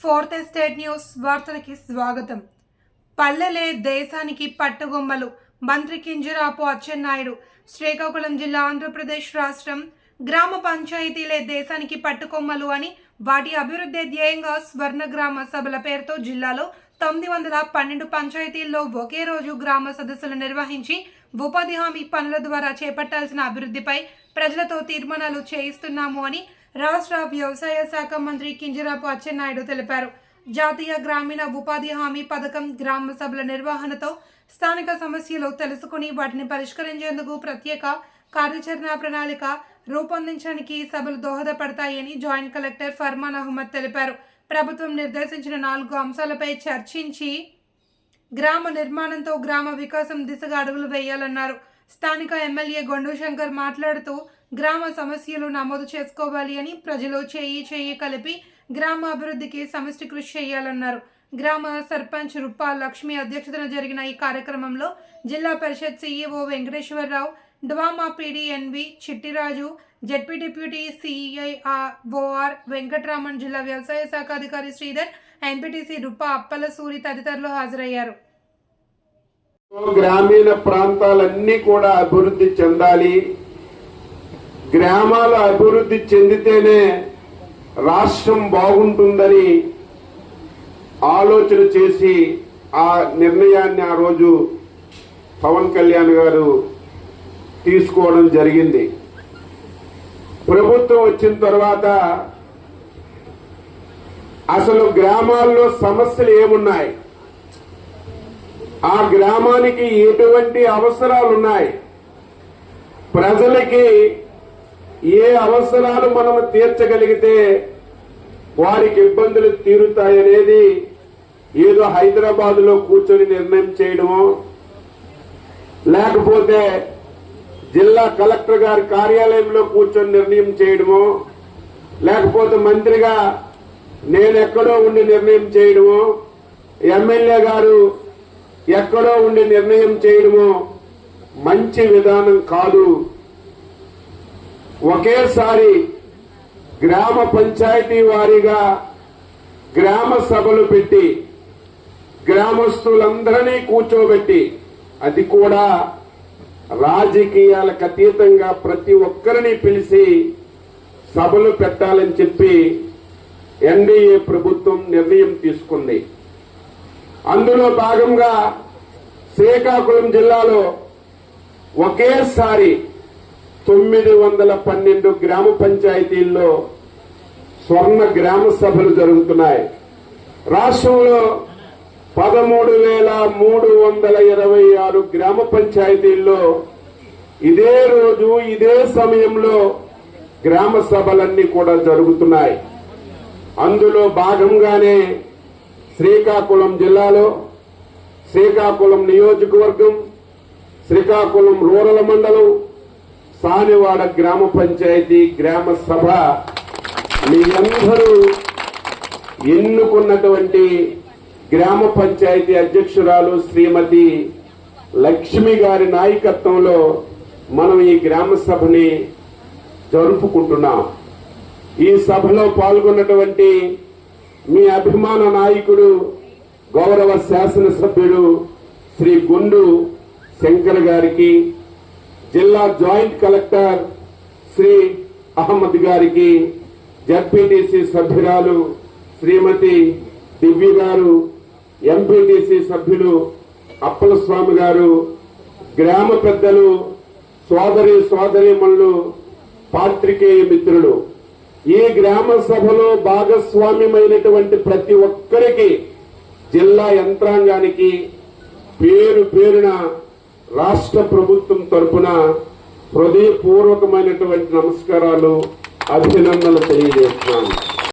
Fourth estate news వార్తలకి స్వాగతం. పల్లెలే దేశానికి పట్టుగొమ్మలు. మంత్రి కింజరాపు అచ్చెన్నాయుడు. శ్రీకాకుళం జిల్లా, ఆంధ్రప్రదేశ్ రాష్ట్రం. గ్రామ పంచాయతీలే దేశానికి పట్టుకొమ్మలు అని, వాటి అభివృద్ధి ధ్యేయంగా స్వర్ణ గ్రామ సభల పేరుతో జిల్లాలో 912 పంచాయతీల్లో ఒకే రోజు గ్రామ సదస్సులు నిర్వహించి ఉపాధి హామీ పనుల ద్వారా చేపట్టాల్సిన అభివృద్ధిపై ప్రజలతో తీర్మానాలు చేయిస్తున్నాము అని రాష్ట్ర వ్యవసాయ శాఖ మంత్రి కింజరాపు అచ్చెన్నాయుడు తెలిపారు. జాతీయ గ్రామీణ ఉపాధి హామీ పథకం గ్రామ సభల నిర్వహణతో స్థానిక సమస్యలు తెలుసుకుని వాటిని పరిష్కరించేందుకు ప్రత్యేక కార్యాచరణ ప్రణాళిక రూపొందించడానికి సభలు దోహదపడతాయని జాయింట్ కలెక్టర్ ఫర్మాన్ అహ్మద్ తెలిపారు. ప్రభుత్వం నిర్దేశించిన 4 అంశాలపై చర్చించి గ్రామ నిర్మాణంతో గ్రామ వికాసం దిశగా అడుగులు వేయాలన్నారు. స్థానిక ఎమ్మెల్యే గొండు శంకర్ మాట్లాడుతూ గ్రామ సమస్యలు నమోదు చేసుకోవాలి అని, ప్రజలు చేయి కలిపి గ్రామ అభివృద్ధికి సమిష్టి కృషి చేయాలన్నారు. గ్రామ సర్పంచ్ రుప్పా లక్ష్మి అధ్యక్షతన జరిగిన ఈ కార్యక్రమంలో Zilla Parishad CEO Venkateswararao, DWAMA PD NV Chittiraju, ZP deputy CIO R Venkataraman, జిల్లా వ్యవసాయ శాఖ అధికారి శ్రీధర్, ఎంపీటీసీ రుప్పా అప్పల సూరి తదితరులు హాజరయ్యారు. గ్రామీణ ప్రాంతాలన్నీ కూడా అభివృద్ధి చెందాలి. గ్రామాలు అభివృద్ధి చెందితేనే రాష్ట్రం బాగుంటుందని ఆలోచన చేసి ఆ నిర్ణయాన్ని ఆ రోజు పవన్ కళ్యాణ్ గారు తీసుకోవడం జరిగింది. ప్రభుత్వం వచ్చిన తర్వాత అసలు గ్రామాల్లో సమస్యలు ఏమున్నాయి, ఆ గ్రామానికి ఎటువంటి అవసరాలు ఉన్నాయి, ప్రజలకి ఏ అవసరాలు మనం తీర్చగలిగితే వారికి ఇబ్బందులు తీరుతాయనేది ఏదో హైదరాబాద్ లో కూర్చొని నిర్ణయం చేయడమో, లేకపోతే జిల్లా కలెక్టర్ గారి కార్యాలయంలో కూర్చొని నిర్ణయం చేయడమో, లేకపోతే మంత్రిగా నేనెక్కడో ఉండి నిర్ణయం చేయడమో, ఎమ్మెల్యే గారు ఎక్కడో ఉండి నిర్ణయం చేయడమో మంచి విధానం కాదు. ఒకేసారి గ్రామ పంచాయతీ వారీగా గ్రామ సభలు పెట్టి గ్రామస్తులందరినీ కూర్చోబెట్టి, అది కూడా రాజకీయాలకు అతీతంగా ప్రతి ఒక్కరిని పిలిచి సభలు పెట్టాలని చెప్పి ఎన్డీఏ ప్రభుత్వం నిర్ణయం తీసుకుంది. అందులో భాగంగా శ్రీకాకుళం జిల్లాలో ఒకేసారి 912 గ్రామ పంచాయతీల్లో స్వర్ణ గ్రామ సభలు జరుగుతున్నాయి. రాష్ట్రంలో 13,326 గ్రామ పంచాయతీల్లో ఇదే రోజు ఇదే సమయంలో గ్రామ సభలన్నీ కూడా జరుగుతున్నాయి. అందులో భాగంగానే శ్రీకాకుళం జిల్లాలో శ్రీకాకుళం నియోజకవర్గం, శ్రీకాకుళం రూరల్ మండలం, సానివాడ గ్రామ పంచాయతీ గ్రామ సభ మీ అందరూ ఎన్నుకున్నటువంటి గ్రామ పంచాయతీ అధ్యక్షురాలు శ్రీమతి లక్ష్మి గారి నాయకత్వంలో మనం ఈ గ్రామ సభని జరుపుకుంటున్నాం. ఈ సభలో పాల్గొన్నటువంటి మీ అభిమాన నాయకుడు గౌరవ శాసనసభ్యుడు శ్రీ గొండు శంకర్ గారికి, జిల్లా జాయింట్ కలెక్టర్ శ్రీ అహ్మద్ గారికి, జడ్పీటీసీ సభ్యురాలు శ్రీమతి దివ్య గారు, ఎంపీటీసీ సభ్యులు అప్పల స్వామి గారు, గ్రామ పెద్దలు, సోదరీమణులు, పాత్రికేయ మిత్రులు, ఈ గ్రామ సభలో భాగస్వామ్యమైనటువంటి ప్రతి ఒక్కరికి, జిల్లా యంత్రాంగానికి పేరు పేరున రాష్ట్ర ప్రభుత్వం తరపున హృదయపూర్వకమైనటువంటి నమస్కారాలు, అభినందనలు తెలియజేస్తున్నాను.